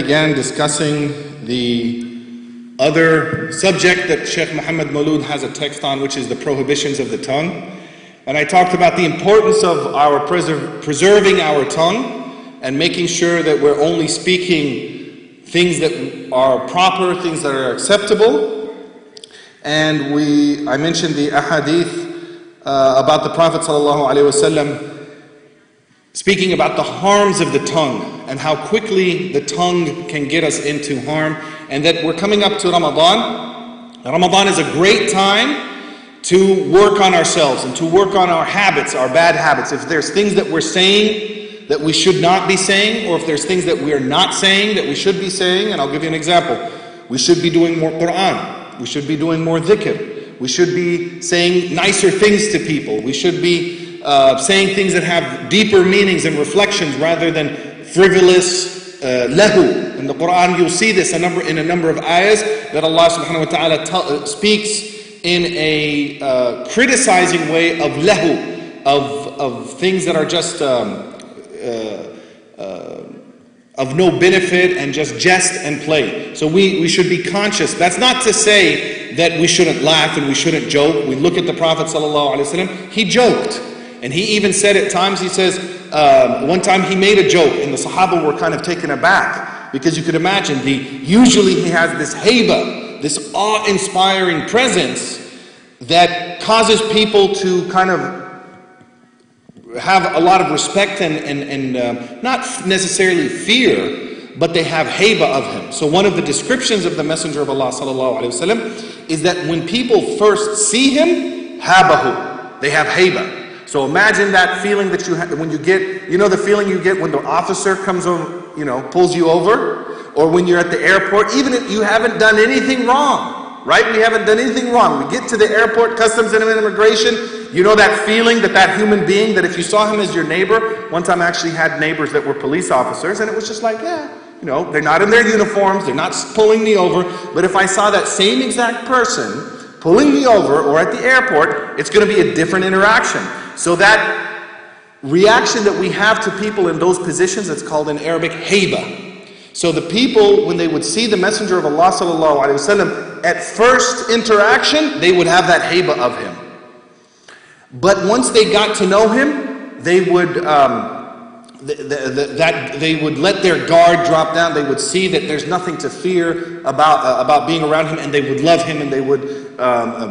began discussing the other subject that Shaykh Muhammad Maulud has a text on, which is the prohibitions of the tongue. And I talked about the importance of our preserving our tongue and making sure that we're only speaking things that are proper, things that are acceptable. And I mentioned the ahadith about the Prophet ﷺ speaking about the harms of the tongue and how quickly the tongue can get us into harm, and that we're coming up to Ramadan. Ramadan is a great time to work on ourselves and to work on our habits, our bad habits. If there's things that we're saying that we should not be saying, or if there's things that we're not saying that we should be saying, and I'll give you an example. We should be doing more Quran. We should be doing more dhikr. We should be saying nicer things to people. We should be saying things that have deeper meanings and reflections rather than frivolous lahu. In the Quran you'll see this in a number of ayahs that Allah subhanahu wa ta'ala speaks in a criticizing way of lahu, of things that are just of no benefit and just jest and play. So we should be conscious. That's not to say that we shouldn't laugh and we shouldn't joke. We look at the Prophet ﷺ, he joked. And he even said at times, he says, one time he made a joke and the Sahaba were kind of taken aback, because you could imagine, usually he has this haiba, this awe-inspiring presence that causes people to kind of have a lot of respect and not necessarily fear, but they have haiba of him. So one of the descriptions of the Messenger of Allah ﷺ is that when people first see him, habahu, they have haiba. So imagine that feeling that you have when you get, the feeling you get when the officer comes over, pulls you over, or when you're at the airport, even if you haven't done anything wrong, right? We haven't done anything wrong. We get to the airport, customs and immigration, that feeling that human being, that if you saw him as your neighbor. One time I actually had neighbors that were police officers, and it was just like, they're not in their uniforms, they're not pulling me over, but if I saw that same exact person pulling me over or at the airport, it's going to be a different interaction. So that reaction that we have to people in those positions, it's called in Arabic haiba. So the people, when they would see the Messenger of Allah ﷺ, at first interaction, they would have that haiba of him. But once they got to know him, they would they would let their guard drop down. They would see that there's nothing to fear about being around him, and they would love him, and they would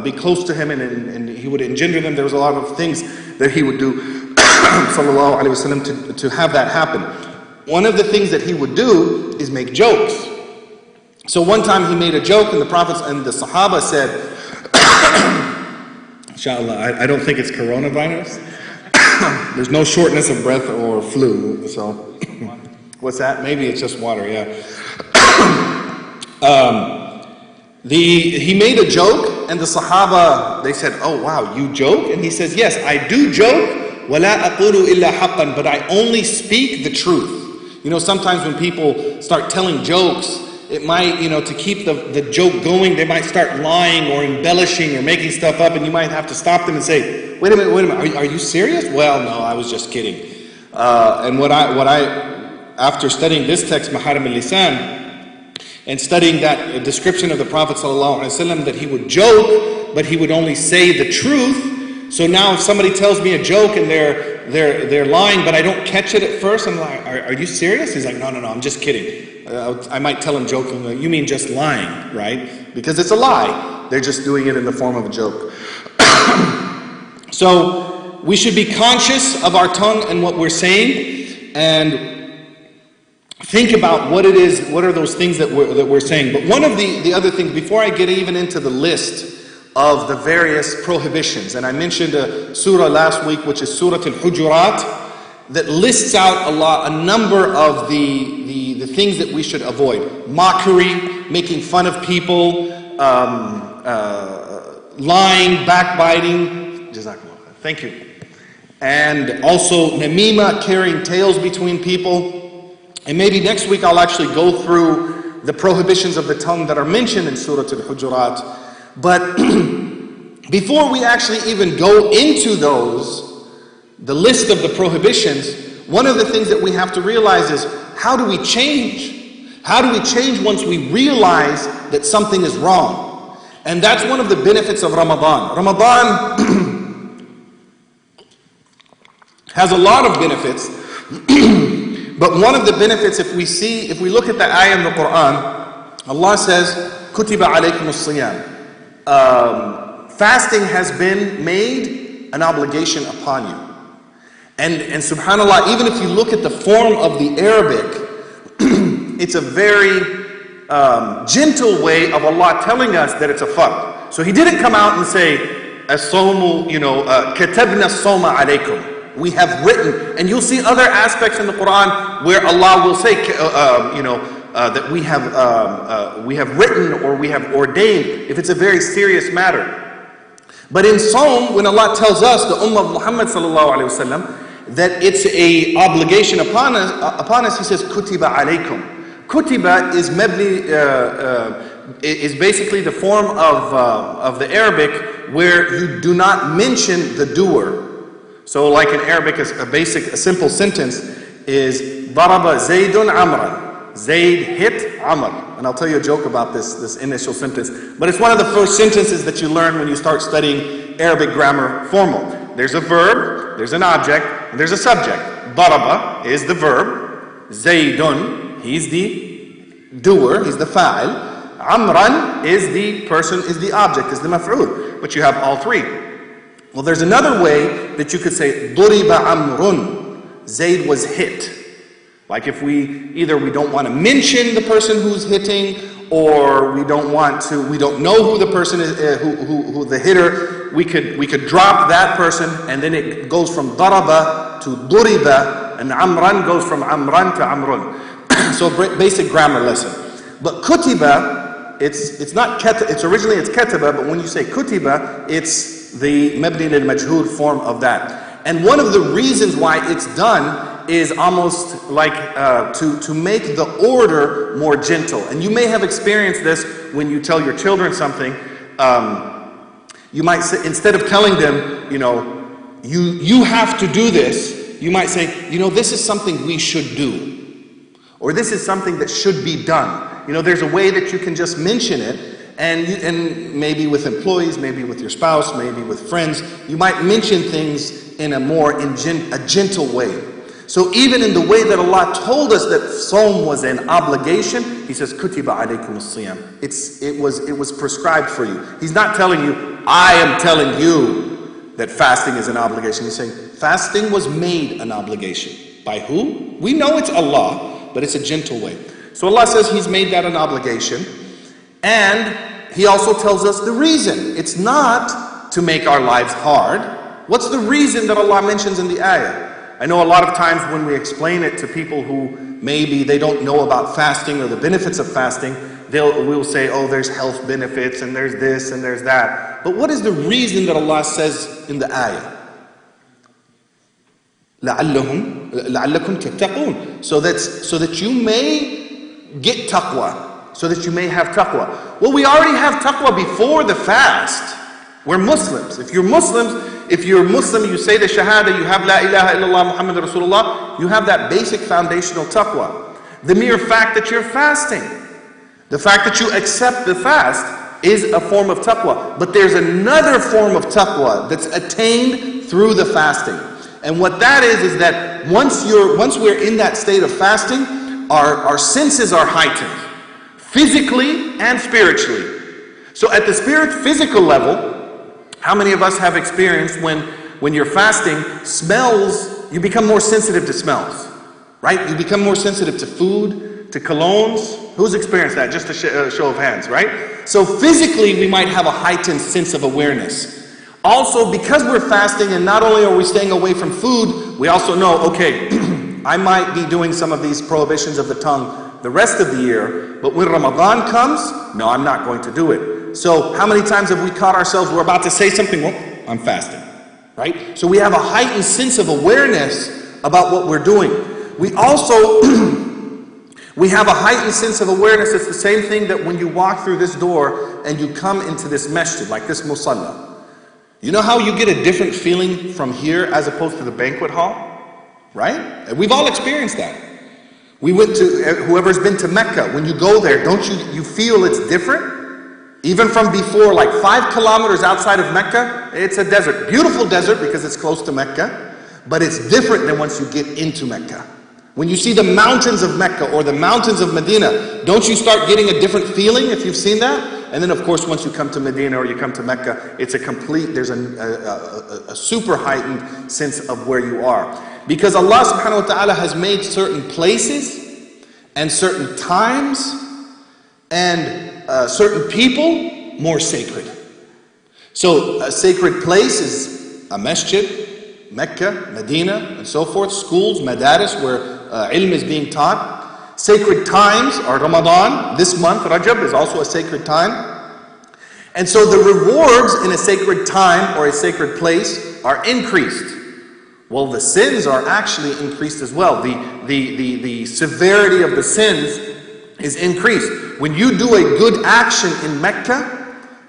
be close to him, and he would engender them. There was a lot of things that he would do sallallahu alaihi wasallam to have that happen. One of the things that he would do is make jokes. So one time he made a joke, and the Prophet and the Sahaba said, inshallah, I don't think it's coronavirus. There's no shortness of breath or flu, so what's that? Maybe it's just water, yeah. He made a joke, and the Sahaba, they said, oh wow, you joke? And he says, yes, I do joke, وَلَا أَقُولُ إِلَّا حَقًّا, but I only speak the truth. Sometimes when people start telling jokes, it might, to keep the joke going, they might start lying or embellishing or making stuff up, and you might have to stop them and say, wait a minute, are you serious? Well, no, I was just kidding. And what I after studying this text, Maharim al-Lisan, and studying that description of the Prophet ﷺ, that he would joke, but he would only say the truth. So now if somebody tells me a joke and they're lying, but I don't catch it at first, I'm like, are you serious? He's like, no, I'm just kidding. I might tell him jokingly, you mean just lying, right? Because it's a lie. They're just doing it in the form of a joke. So we should be conscious of our tongue and what we're saying, and think about what it is, what are those things that we're saying. But one of the other things, before I get even into the list of the various prohibitions, and I mentioned a surah last week, which is Surah Al-Hujurat, that lists out a number of the things that we should avoid. Mockery, making fun of people, lying, backbiting. Jazakallah. Thank you. And also namima, carrying tales between people. And maybe next week I'll actually go through the prohibitions of the tongue that are mentioned in Surah Al-Hujurat. But before we actually even go into the list of the prohibitions, one of the things that we have to realize is, how do we change? How do we change once we realize that something is wrong? And that's one of the benefits of Ramadan. Ramadan has a lot of benefits, but one of the benefits, if we look at the ayah in the Quran, Allah says, "Kutiba alaykum as-siyam." Fasting has been made an obligation upon you. And subhanAllah, even if you look at the form of the Arabic, it's a very gentle way of Allah telling us that it's a fard. So He didn't come out and say, as-sawmu, katabna as-sawma alaykum. We have written, and you'll see other aspects in the Quran where Allah will say, that we have written or we have ordained, if it's a very serious matter. But in Sawm, when Allah tells us, the Ummah of Muhammad sallallahu alaihi wasallam, that it's a obligation upon us, He says, Kutiba alaykum. Kutiba is is basically the form of the Arabic where you do not mention the doer. So like in Arabic, a simple sentence is Daraba Zaydun Amran. Zayd hit Amr. And I'll tell you a joke about this initial sentence. But it's one of the first sentences that you learn when you start studying Arabic grammar formal. There's a verb, there's an object, and there's a subject. Daraba is the verb. Zaydun, he's the doer, he's the fa'il. Amran is the person, is the object, is the maf'ul. But you have all three. Well, there's another way that you could say, Duriba Amrun. Zayd was hit. Like if we don't want to mention the person who's hitting, or we don't know who the person is, who the hitter, we could drop that person, and then it goes from daraba to duriba, and amran goes from amran to amrun. So basic grammar lesson. But kutiba, it's not it's originally it's ketaba, but when you say kutiba, it's the mabni lil majhul form of that. And one of the reasons why it's done is almost like to make the order more gentle. And you may have experienced this when you tell your children something. You might say, instead of telling them, you have to do this, you might say, this is something we should do. Or this is something that should be done. There's a way that you can just mention it. And maybe with employees, maybe with your spouse, maybe with friends, you might mention things in a gentle way. So even in the way that Allah told us that Sawm was an obligation, He says, Kutiba alaykum as-siyam. It was prescribed for you. He's not telling you, I am telling you that fasting is an obligation. He's saying, fasting was made an obligation. By who? We know it's Allah, but it's a gentle way. So Allah says He's made that an obligation. And He also tells us the reason. It's not to make our lives hard. What's the reason that Allah mentions in the ayah? I know a lot of times when we explain it to people who maybe they don't know about fasting or the benefits of fasting, we'll say, oh, there's health benefits and there's this and there's that. But what is the reason that Allah says in the ayah? لَعَلَّكُمْ تَتَّقُونَ. So that you may get taqwa. So that you may have taqwa. Well, we already have taqwa before the fast. We're Muslims. If you're Muslim, you say the shahada, you have la ilaha illallah Muhammad Rasulullah, you have that basic foundational taqwa. The mere fact that you're fasting, the fact that you accept the fast is a form of taqwa. But there's another form of taqwa that's attained through the fasting. And what that is that once we're in that state of fasting, our senses are heightened, physically and spiritually. So at the physical level, how many of us have experienced when you're fasting, smells, you become more sensitive to smells, right? You become more sensitive to food, to colognes. Who's experienced that? Just a show of hands, right? So physically, we might have a heightened sense of awareness. Also, because we're fasting, and not only are we staying away from food, we also know, okay, I might be doing some of these prohibitions of the tongue the rest of the year, but when Ramadan comes, no, I'm not going to do it. So how many times have we caught ourselves, we're about to say something, well, I'm fasting, right? So we have a heightened sense of awareness about what we're doing. We also, we have a heightened sense of awareness. It's the same thing that when you walk through this door and you come into this masjid, like this musalla. You know how you get a different feeling from here as opposed to the banquet hall, right? And we've all experienced that. We went to, whoever's been to Mecca, when you go there, don't you feel it's different? Even from before, like 5 kilometers outside of Mecca, it's a desert. Beautiful desert because it's close to Mecca, but it's different than once you get into Mecca. When you see the mountains of Mecca or the mountains of Medina, don't you start getting a different feeling if you've seen that? And then of course once you come to Medina or you come to Mecca, it's a complete, there's a super heightened sense of where you are. Because Allah subhanahu wa ta'ala has made certain places and certain times and certain people more sacred. So a sacred place is a masjid, Mecca, Medina, and so forth, schools, madaris, where ilm is being taught. Sacred times are Ramadan. This month, Rajab, is also a sacred time. And so the rewards in a sacred time or a sacred place are increased. Well, the sins are actually increased as well. The severity of the sins is increased. When you do a good action in Mecca,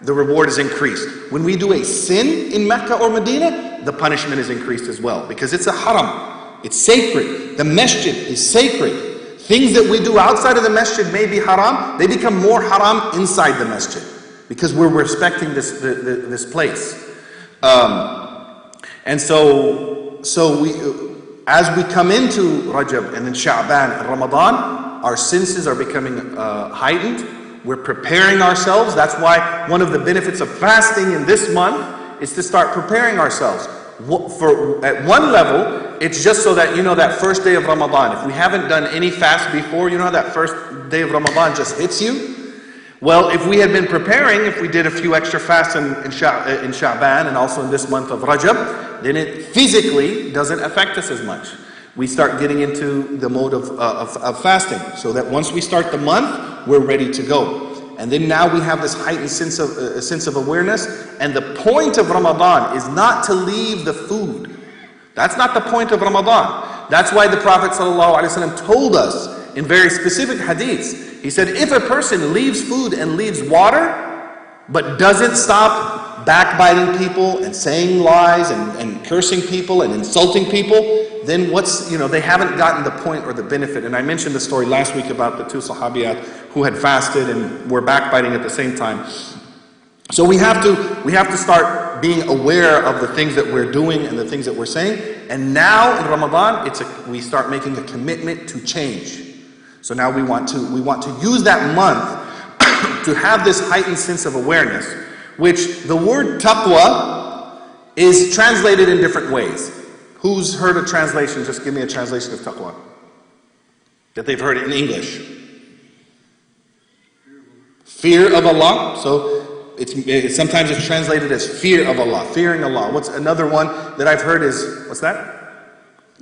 the reward is increased. When we do a sin in Mecca or Medina, the punishment is increased as well. Because it's a haram. It's sacred. The masjid is sacred. Things that we do outside of the masjid may be haram. They become more haram inside the masjid. Because we're respecting this place. And so as we come into Rajab and then Sha'ban and Ramadan, our senses are becoming heightened. We're preparing ourselves. That's why one of the benefits of fasting in this month is to start preparing ourselves. At one level, it's just so that, that first day of Ramadan, if we haven't done any fast before, that first day of Ramadan just hits you. Well, if we had been preparing, if we did a few extra fasts in Sha'ban and also in this month of Rajab, then it physically doesn't affect us as much. We start getting into the mode of fasting, so that once we start the month, we're ready to go. And then now we have this heightened sense of awareness. And the point of Ramadan is not to leave the food. That's not the point of Ramadan. That's why the Prophet ﷺ told us in very specific hadiths. He said, if a person leaves food and leaves water, but doesn't stop backbiting people and saying lies and cursing people and insulting people, then they haven't gotten the point or the benefit. And I mentioned the story last week about the 2 sahabiyat who had fasted and were backbiting at the same time. So we have to start being aware of the things that we're doing and the things that we're saying. And now in Ramadan, we start making a commitment to change. So now we want to use that month to have this heightened sense of awareness, which the word taqwa is translated in different ways. Who's heard a translation? Just give me a translation of taqwa that they've heard in English. Fear of Allah. So sometimes it's translated as fear of Allah, fearing Allah. What's another one that I've heard is, what's that?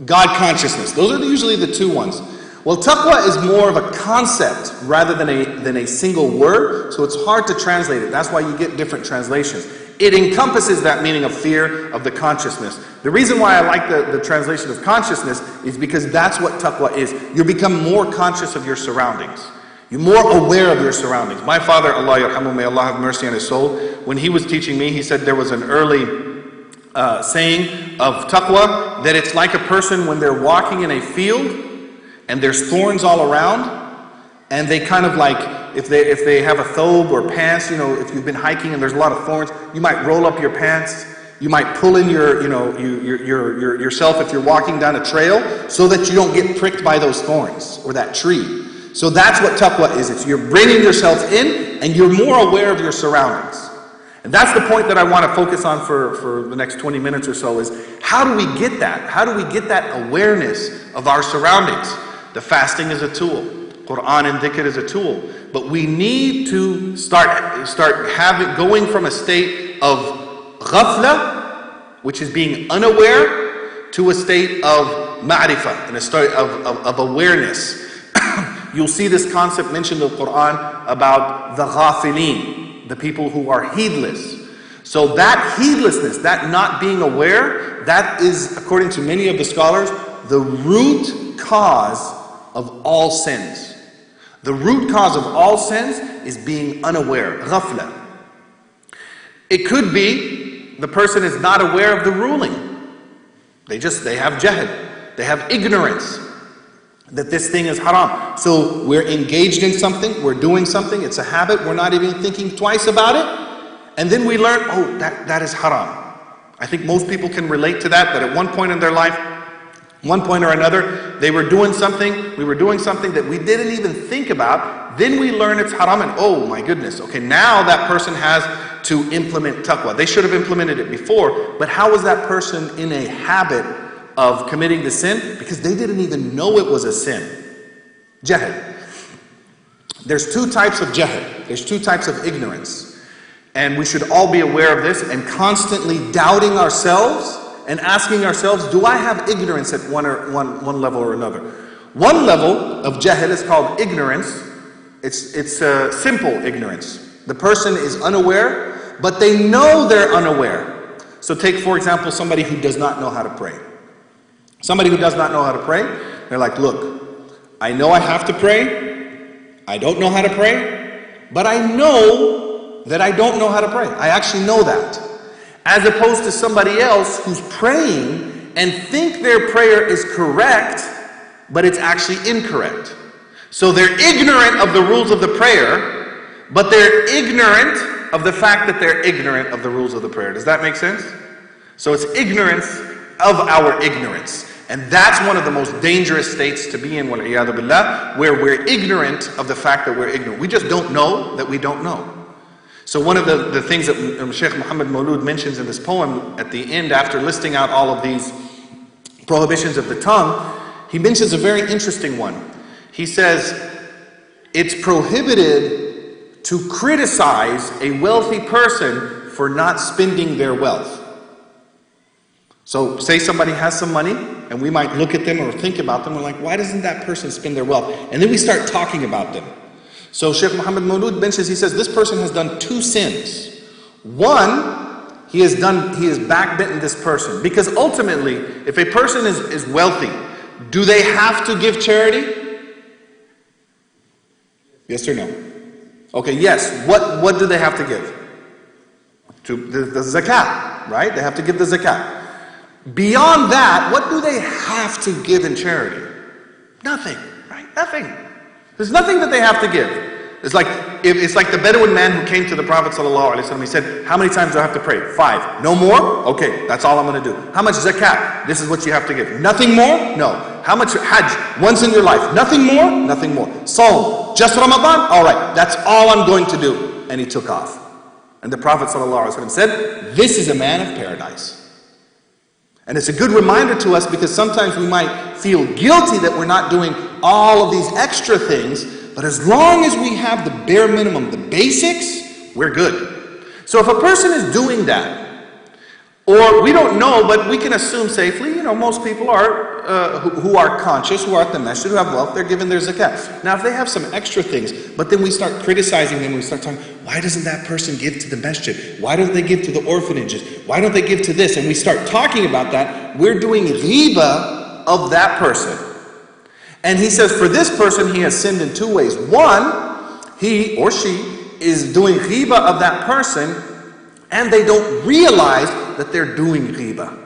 God consciousness. Those are usually the two ones. Well, taqwa is more of a concept rather than a single word, so it's hard to translate it. That's why you get different translations. It encompasses that meaning of fear of the consciousness. The reason why I like the translation of consciousness is because that's what taqwa is. You become more conscious of your surroundings. You're more aware of your surroundings. My father, Allah yarhamu, may Allah have mercy on his soul, when he was teaching me, he said there was an early saying of taqwa, that it's like a person when they're walking in a field and there's thorns all around, and they kind of like, if they have a thobe or pants, if you've been hiking and there's a lot of thorns, you might roll up your pants, you might pull in yourself if you're walking down a trail, so that you don't get pricked by those thorns or that tree. So that's what taqwa is. You're bringing yourself in and you're more aware of your surroundings. And that's the point that I want to focus on for the next 20 minutes or so, is how do we get that? How do we get that awareness of our surroundings? The fasting is a tool. Quran and dhikr is a tool. But we need to start going from a state of ghafla, which is being unaware, to a state of ma'rifah, and a state of awareness. You'll see this concept mentioned in the Quran about the ghafilin, the people who are heedless. So that heedlessness, that not being aware, that is, according to many of the scholars, the root cause of all sins. The root cause of all sins is being unaware, ghafla. It could be the person is not aware of the ruling. They have jahl, they have ignorance. that this thing is haram. So we're engaged in something, we're doing something, it's a habit, we're not even thinking twice about it, and then we learn, oh, that is haram. I think most people can relate to that at one point in their life, one point or another, we were doing something that we didn't even think about, then we learn it's haram, and oh my goodness, okay, now that person has to implement taqwa. They should have implemented it before, but how was that person in a habit of committing the sin? Because they didn't even know it was a sin. Jahl. There's two types of jahl. There's two types of ignorance. And we should all be aware of this and constantly doubting ourselves and asking ourselves, do I have ignorance at one level or another? One level of jahl is called ignorance. It's a simple ignorance. The person is unaware, but they know they're unaware. So take, for example, somebody who does not know how to pray. Somebody who does not know how to pray, they're like, look, I know I have to pray, I don't know how to pray, but I know that I don't know how to pray. I actually know that. As opposed to somebody else who's praying and think their prayer is correct, but it's actually incorrect. So they're ignorant of the rules of the prayer, but they're ignorant of the fact that they're ignorant of the rules of the prayer. Does that make sense? So it's ignorance of our ignorance. And that's one of the most dangerous states to be in, وَالْعِيَاذُ بِاللَّهِ, where we're ignorant of the fact that we're ignorant. We just don't know that we don't know. So one of the things that Shaykh Muhammad Maulud mentions in this poem at the end, after listing out all of these prohibitions of the tongue, he mentions a very interesting one. He says, it's prohibited to criticize a wealthy person for not spending their wealth. So say somebody has some money, and we might look at them or think about them, we're like, why doesn't that person spend their wealth? And then we start talking about them. So Shaykh Muhammad Maulud mentions, he says, this person has done two sins. One, he has backbitten this person. Because ultimately, if a person is wealthy, do they have to give charity? Yes or no? Okay, yes. What do they have to give? To the zakat, right? They have to give the zakat. Beyond that, what do they have to give in charity? Nothing, right? Nothing. There's nothing that they have to give. It's like the Bedouin man who came to the Prophet ﷺ. He said, how many times do I have to pray? 5. No more? Okay, that's all I'm going to do. How much zakat? This is what you have to give. Nothing more? No. How much hajj? Once in your life. Nothing more? Nothing more. Saum? Just Ramadan? All right, that's all I'm going to do. And he took off. And the Prophet ﷺ said, this is a man of paradise. And it's a good reminder to us, because sometimes we might feel guilty that we're not doing all of these extra things, but as long as we have the bare minimum, the basics, we're good. So if a person is doing that, or we don't know, but we can assume safely, most people are, who are conscious, who are at the masjid, who have wealth, they're given their zakat. Now if they have some extra things, but then we start criticizing them, we start talking, why doesn't that person give to the masjid? Why don't they give to the orphanages? Why don't they give to this? And we start talking about that, we're doing ghiba of that person. And he says, for this person, he has sinned in two ways. One, he or she is doing ghiba of that person, and they don't realize that they're doing ghiba.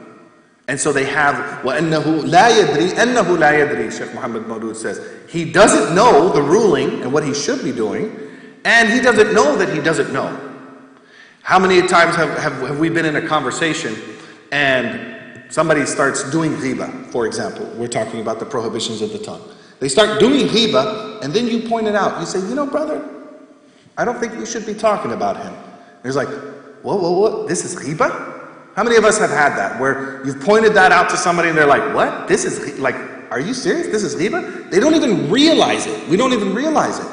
And so they have, وَأَنَّهُ لَا يَدْرِي أَنَّهُ لَا يَدْرِي, Shaykh Muhammad Maulud says. He doesn't know the ruling and what he should be doing, and he doesn't know that he doesn't know. How many times have we been in a conversation and somebody starts doing ghiba, for example. We're talking about the prohibitions of the tongue. They start doing ghiba, and then you point it out. You say, brother, I don't think we should be talking about him. And he's like, whoa, this is ghiba? How many of us have had that, where you've pointed that out to somebody and they're like, what? This is, are you serious? This is ghiba? They don't even realize it. We don't even realize it.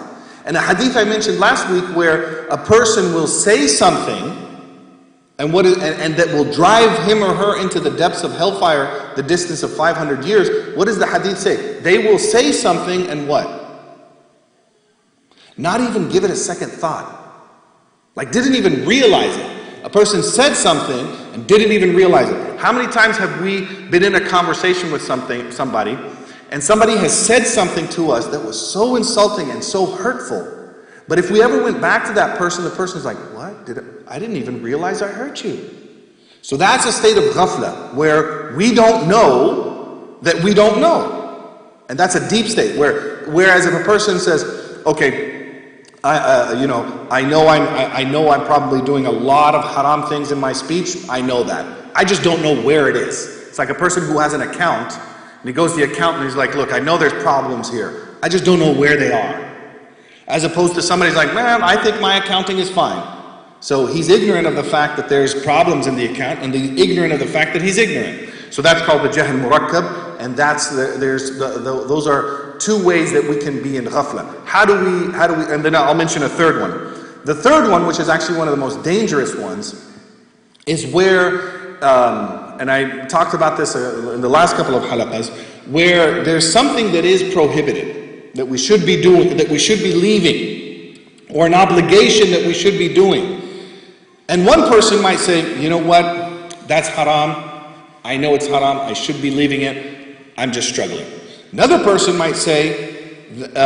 And a hadith I mentioned last week where a person will say something and that will drive him or her into the depths of hellfire, the distance of 500 years. What does the hadith say? They will say something and what? Not even give it a second thought. Didn't even realize it. A person said something and didn't even realize it. How many times have we been in a conversation with somebody, and somebody has said something to us that was so insulting and so hurtful, but if we ever went back to that person, the person's like, what? I didn't even realize I hurt you. So that's a state of ghafla, where we don't know that we don't know. And that's a deep state. Whereas if a person says, okay, I know I'm probably doing a lot of haram things in my speech. I know that. I just don't know where it is. It's like a person who has an account, and he goes to the accountant and he's like, look, I know there's problems here. I just don't know where they are. As opposed to somebody's like, man, I think my accounting is fine. So he's ignorant of the fact that there's problems in the account, and he's ignorant of the fact that he's ignorant. So that's called the jahl murakkab, and those are two ways that we can be in ghafla. How do we, and then I'll mention a third one. The third one, which is actually one of the most dangerous ones, is where, and I talked about this in the last couple of halaqas, where there's something that is prohibited, that we should be doing, that we should be leaving, or an obligation that we should be doing. And one person might say, you know what, that's haram, I know it's haram, I should be leaving it, I'm just struggling. Another person might say, the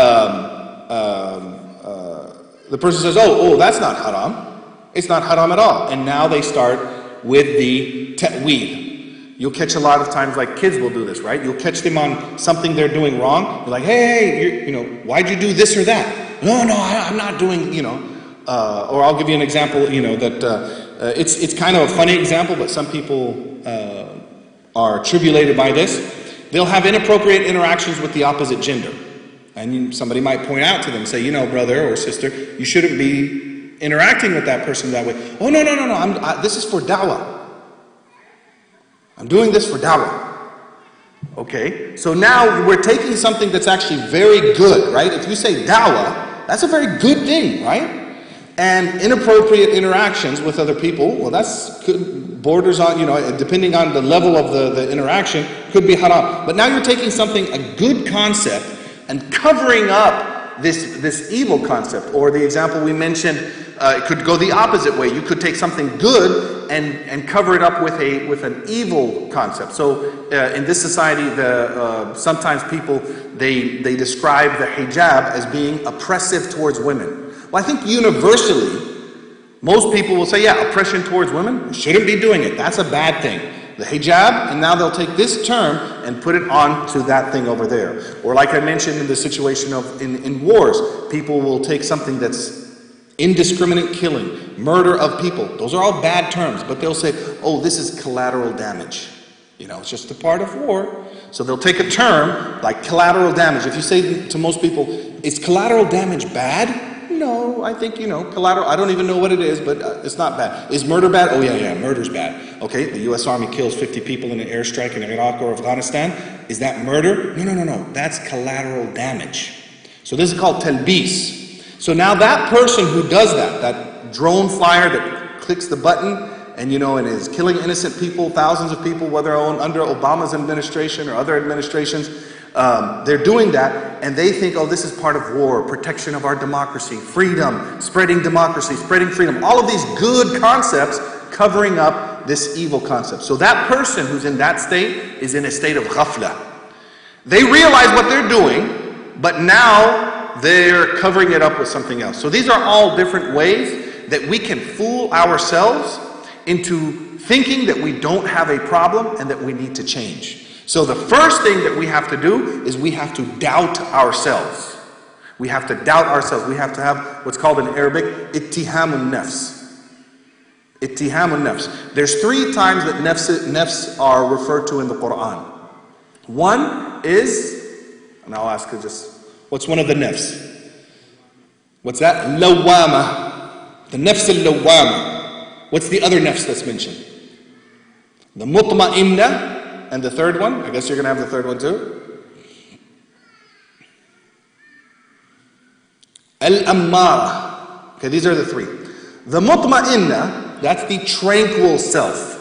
person says, oh, that's not haram, it's not haram at all. And now they start with the ta'weed. You'll catch a lot of times, like kids will do this, right? You'll catch them on something they're doing wrong. You're like, hey, why'd you do this or that? No, I'm not doing, or I'll give you an example, that it's kind of a funny example, but some people are tribulated by this. They'll have inappropriate interactions with the opposite gender. And somebody might point out to them, say, brother or sister, you shouldn't be interacting with that person that way. Oh, no, this is for da'wah. I'm doing this for da'wah. Okay, so now we're taking something that's actually very good, right? If you say da'wah, that's a very good thing, right? And inappropriate interactions with other people, well, that's borders on, depending on the level of the interaction, could be haram. But now you're taking something, a good concept, and covering up this evil concept. Or the example we mentioned, it could go the opposite way. You could take something good and cover it up with an evil concept. So in this society, sometimes people they describe the hijab as being oppressive towards women. Well, I think universally, most people will say, yeah, oppression towards women, we shouldn't be doing it. That's a bad thing. The hijab, and now they'll take this term and put it on to that thing over there. Or like I mentioned in the situation of in wars, people will take something that's indiscriminate killing, murder of people. Those are all bad terms, but they'll say, oh, this is collateral damage. It's just a part of war. So they'll take a term like collateral damage. If you say to most people, is collateral damage bad? No, I think, collateral, I don't even know what it is, but it's not bad. Is murder bad? Oh yeah, murder's bad. Okay, the US Army kills 50 people in an airstrike in Iraq or Afghanistan. Is that murder? No, that's collateral damage. So this is called talbis. So now that person who does that drone flyer that clicks the button and is killing innocent people, thousands of people, whether under Obama's administration or other administrations, they're doing that, and they think, oh, this is part of war, protection of our democracy, freedom, spreading freedom, all of these good concepts covering up this evil concept. So that person who's in that state is in a state of ghafla. They realize what they're doing, but now they're covering it up with something else. So these are all different ways that we can fool ourselves into thinking that we don't have a problem and that we need to change. So the first thing that we have to do is we have to doubt ourselves. We have to doubt ourselves. We have to have what's called in Arabic, ittihamun nafs. Ittihamun nafs. There's 3 times that nafs are referred to in the Quran. One is, and I'll ask you just, what's one of the nafs? What's that? Lawwama. The nafs al-lawwama. What's the other nafs that's mentioned? The mutma'inna. And the third one, I guess you're going to have the third one too. Al-ammara. Okay, these are the 3. The mutma'inna, that's the tranquil self.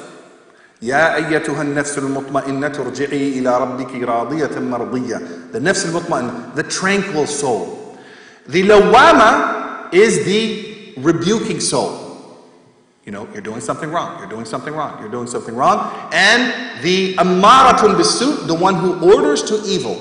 Ya ayyatuha an-nafs al-mutma'inna turji'i ila rabbiki radiyatan mardiyya. The nafs al-mutma'inna, the tranquil soul. The lawwama is the rebuking soul. You're doing something wrong, you're doing something wrong, you're doing something wrong. And the ammaratun bisu, the one who orders to evil.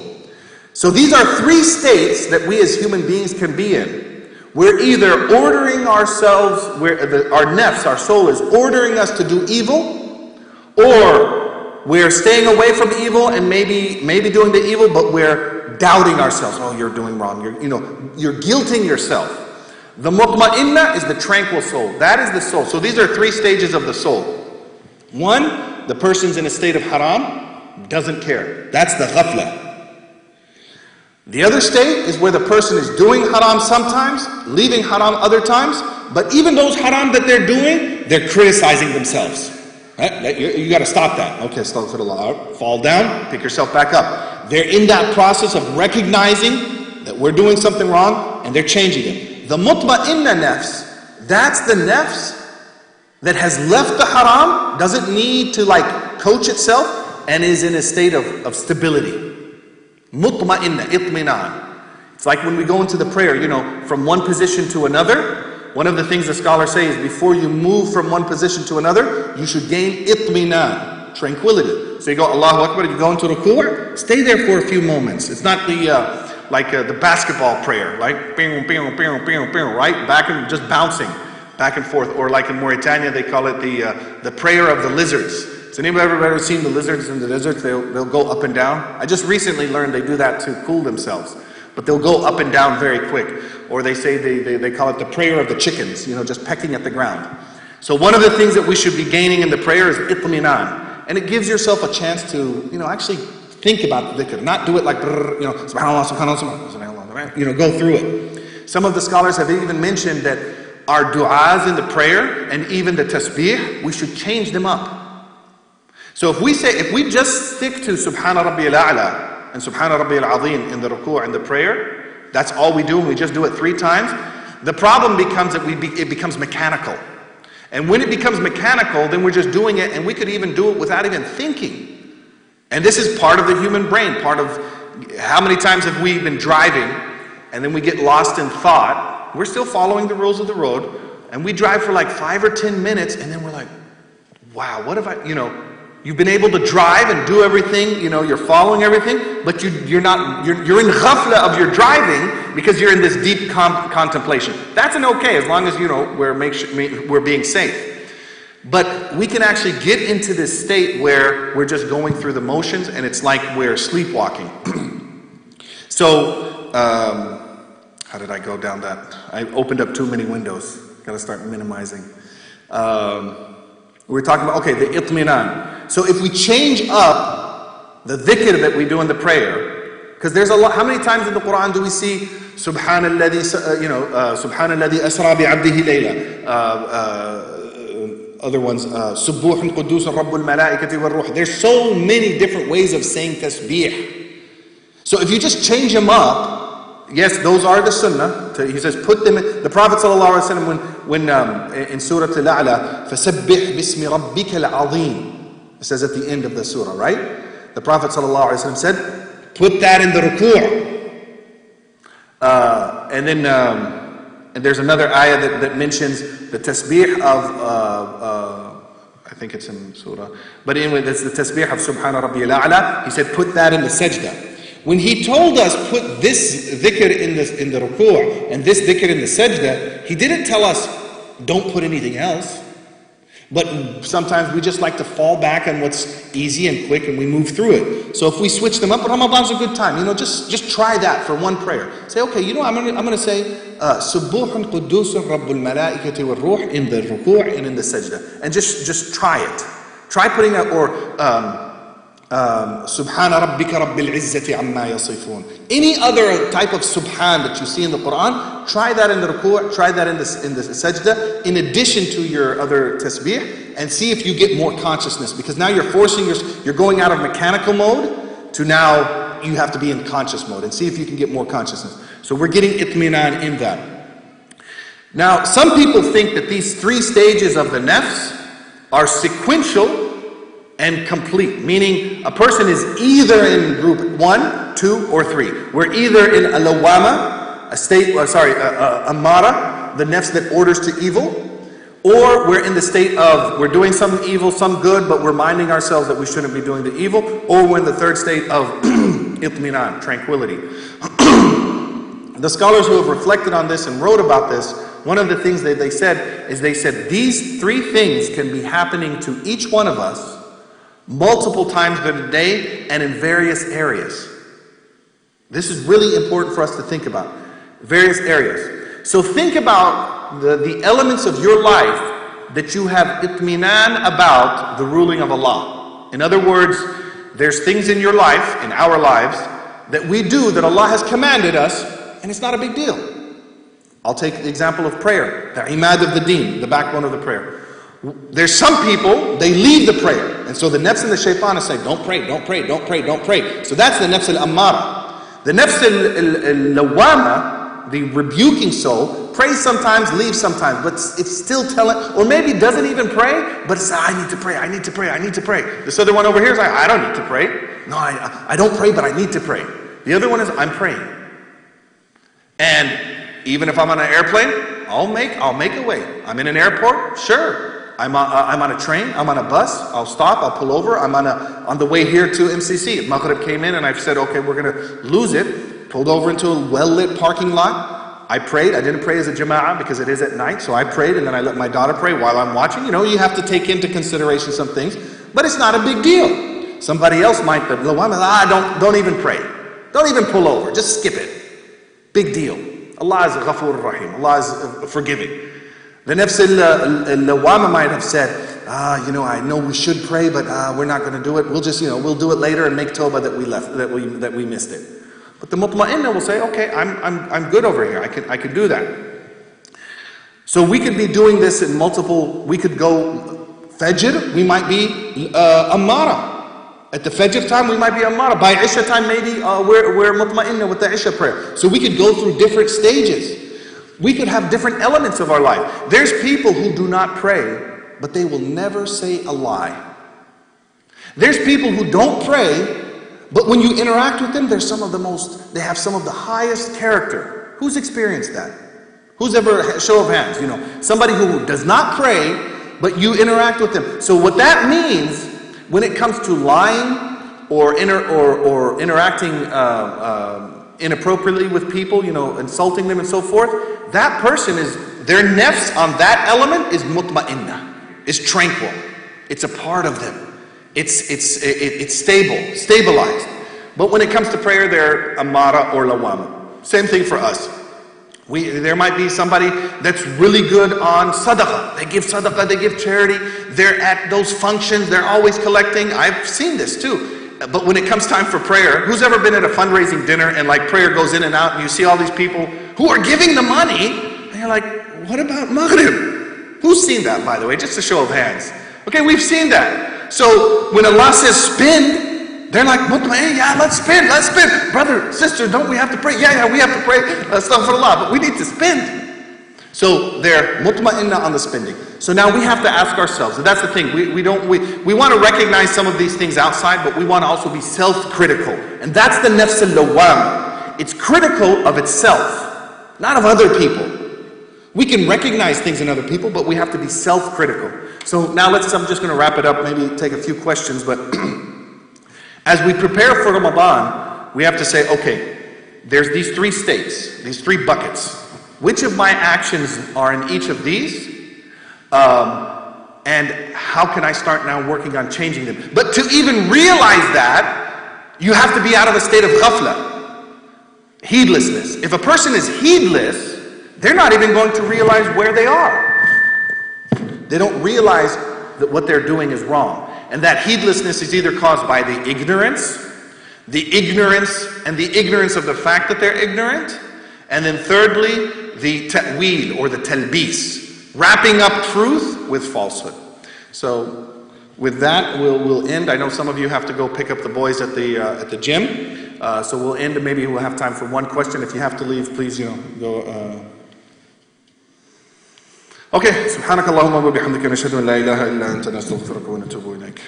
So these are 3 states that we as human beings can be in. We're either ordering ourselves, our nafs, our soul is ordering us to do evil, or we're staying away from evil and maybe doing the evil, but we're doubting ourselves. Oh, you're doing wrong. You're guilting yourself. The mutma'inna is the tranquil soul. That is the soul. So these are 3 stages of the soul. 1, the person's in a state of haram, doesn't care. That's the ghafla. The other state is where the person is doing haram sometimes, leaving haram other times, but even those haram that they're doing, they're criticizing themselves. Right? You got to stop that. Okay, astaghfirullah. Fall down, pick yourself back up. They're in that process of recognizing that we're doing something wrong, and they're changing it. The mutma'inna nafs, that's the nafs that has left the haram, doesn't need to coach itself, and is in a state of stability. Mutma'inna, itminan. It's like when we go into the prayer, from one position to another. One of the things the scholars say is before you move from one position to another, you should gain itminan, tranquility. So you go Allahu Akbar, you go into ruku', stay there for a few moments. It's not the basketball prayer, right? Right? Back and just bouncing back and forth. Or like in Mauritania, they call it the prayer of the lizards. Has anybody ever seen the lizards in the deserts? They'll go up and down. I just recently learned they do that to cool themselves. But they'll go up and down very quick. Or they say they call it the prayer of the chickens, just pecking at the ground. So one of the things that we should be gaining in the prayer is itminan. And it gives yourself a chance to, actually think about the dhikr. Not do it like, subhanallah, subhanallah, subhanallah, go through it. Some of the scholars have even mentioned that our du'as in the prayer and even the tasbih, we should change them up. So if we just stick to Subhana Rabbiyal A'la and Subhana Rabbiyal Azim in the ruku' and the prayer, that's all we do and we just do it 3 times, the problem becomes that it becomes mechanical. And when it becomes mechanical, then we're just doing it, and we could even do it without even thinking. And this is part of the human brain, part of how many times have we been driving and then we get lost in thought. We're still following the rules of the road and we drive for 5 or 10 minutes and then we're like, wow, what have you've been able to drive and do everything, you're following everything, but you're in ghafla of your driving because you're in this deep contemplation. That's an okay as long as, we're being safe. But we can actually get into this state where we're just going through the motions and it's like we're sleepwalking. So, how did I go down that? I opened up too many windows. Got to start minimizing. We're talking about, the itminan. So if we change up the dhikr that we do in the prayer, because there's a lot, how many times in the Quran do we see Subhanalladhi, Subhanalladhi asra bi'abdihi layla? Other ones, Subuhun Qudusun Rabbul Malaikati wal Ruh. There's so many different ways of saying tasbih. So if you just change them up, yes, those are the sunnah. He says, put them in. The Prophet ﷺ, when in Surah Al-A'la, فَسَبِّحْ بِاسْمِ رَبِّكَ الْعَظِيمِ. It says at the end of the surah, right? The Prophet ﷺ said, put that in the ruku'. And then and there's another ayah that mentions the tasbih of, I think it's in surah, but anyway, that's the tasbih of Subhana Rabbiyal A'la. He said, put that in the sajda. When he told us, put this dhikr in the ruku' and this dhikr in the sajda, he didn't tell us, don't put anything else. But sometimes we just like to fall back on what's easy and quick and we move through it. So if we switch them up, Ramadan's a good time. Just try that for one prayer. Say, okay, I'm gonna say Subuhun Qudusun Rabbul Malaikati wal Ruh in the ruku' and in the sajda. And just try it. Try putting it, or Subhana Rabbika Rabbil Izzati Amma Yasifun. Any other type of Subhan that you see in the Quran, try that in the ruku', try that in the sajda, in addition to your other tasbih, and see if you get more consciousness. Because now you're going out of mechanical mode to now you have to be in conscious mode, and see if you can get more consciousness. So we're getting itminan in that. Now, some people think that these 3 stages of the nafs are sequential and complete, meaning a person is either in group 1, 2, or 3. We're either in al-lawama, amara, the nafs that orders to evil, or we're in the state of we're doing some evil, some good, but we're minding ourselves that we shouldn't be doing the evil, or we're in the 3rd state of itminan, tranquility. The scholars who have reflected on this and wrote about this, one of the things that they said these 3 things can be happening to each one of us multiple times during the day and in various areas. This is really important for us to think about. Various areas. So think about the elements of your life that you have itminan about the ruling of Allah. In other words, there's things in your life, in our lives, that we do that Allah has commanded us, and it's not a big deal. I'll take the example of prayer, the imad of the deen, the backbone of the prayer. There's some people, they leave the prayer. And so the nafs and the shaitan is saying, don't pray, don't pray, don't pray, don't pray. So that's the nafs al-ammara. The nafs al-lawama, the rebuking soul, prays sometimes, leaves sometimes, but it's still telling, or maybe doesn't even pray, but it's, I need to pray, I need to pray, I need to pray. This other one over here is like, I don't need to pray. No, I don't pray, but I need to pray. The other one is, I'm praying. And even if I'm on an airplane, I'll make a way. I'm in an airport, sure. I'm on a train, I'm on a bus, I'll stop, I'll pull over, I'm on the way here to MCC. Maghrib came in and I've said, okay, we're going to lose it. Pulled over into a well-lit parking lot. I prayed. I didn't pray as a jama'ah because it is at night, so I prayed and then I let my daughter pray while I'm watching. You know, you have to take into consideration some things, but it's not a big deal. Somebody else might, don't even pray. Don't even pull over, just skip it. Big deal. Allah is Ghafur Rahim. Allah is forgiving. The nafs al-lawama might have said, I know we should pray, but we're not going to do it. We'll just, we'll do it later and make tawbah that we missed it. But the mutma'inna will say, okay, I'm good over here. I can do that. So we could be doing this in multiple. We could go fajr. We might be ammara. At the fajr time, we might be ammara. By isha time, maybe we're mutma'inna with the isha prayer. So we could go through different stages. We could have different elements of our life. There's people who do not pray, but they will never say a lie. There's people who don't pray, but when you interact with them, they have some of the highest character. Who's experienced that? Who's ever, show of hands, somebody who does not pray, but you interact with them. So what that means, when it comes to lying or interacting inappropriately with people, insulting them and so forth, that person their nafs on that element is mutma'inna, is tranquil. It's a part of them. It's stabilized. But when it comes to prayer, they're ammara or lawama. Same thing for us. There might be somebody that's really good on sadaqah. They give sadaqah, they give charity. They're at those functions, they're always collecting. I've seen this too. But when it comes time for prayer, who's ever been at a fundraising dinner and like prayer goes in and out and you see all these people who are giving the money and you're like, what about Maghrib? Who's seen that, by the way? Just a show of hands. Okay, we've seen that. So when Allah says spend, they're like, yeah, let's spend. Brother, sister, don't we have to pray? Yeah, we have to pray. Astaghfirullah, but we need to spend. So they're mutma'inna on the spending. So now we have to ask ourselves, and that's the thing, we want to recognize some of these things outside, but we want to also be self-critical. And that's the nafs al-lawwam. It's critical of itself, not of other people. We can recognize things in other people, but we have to be self-critical. So now I'm just going to wrap it up, maybe take a few questions, but as we prepare for Ramadan, we have to say, okay, there's these three states, these three buckets. Which of my actions are in each of these? And how can I start now working on changing them? But to even realize that, you have to be out of a state of ghafla, heedlessness. If a person is heedless, they're not even going to realize where they are. They don't realize that what they're doing is wrong. And that heedlessness is either caused by the ignorance and the ignorance of the fact that they're ignorant. And then thirdly, the ta'weel or the talbis, wrapping up truth with falsehood. So with that, we'll end. I know some of you have to go pick up the boys at the gym. So we'll end, and maybe we'll have time for one question. If you have to leave, please, go. Okay. Subhanakallahumma wa bihamdika nashhadu an la ilaha illa anta nastaghfiruka wa natubu ilayk.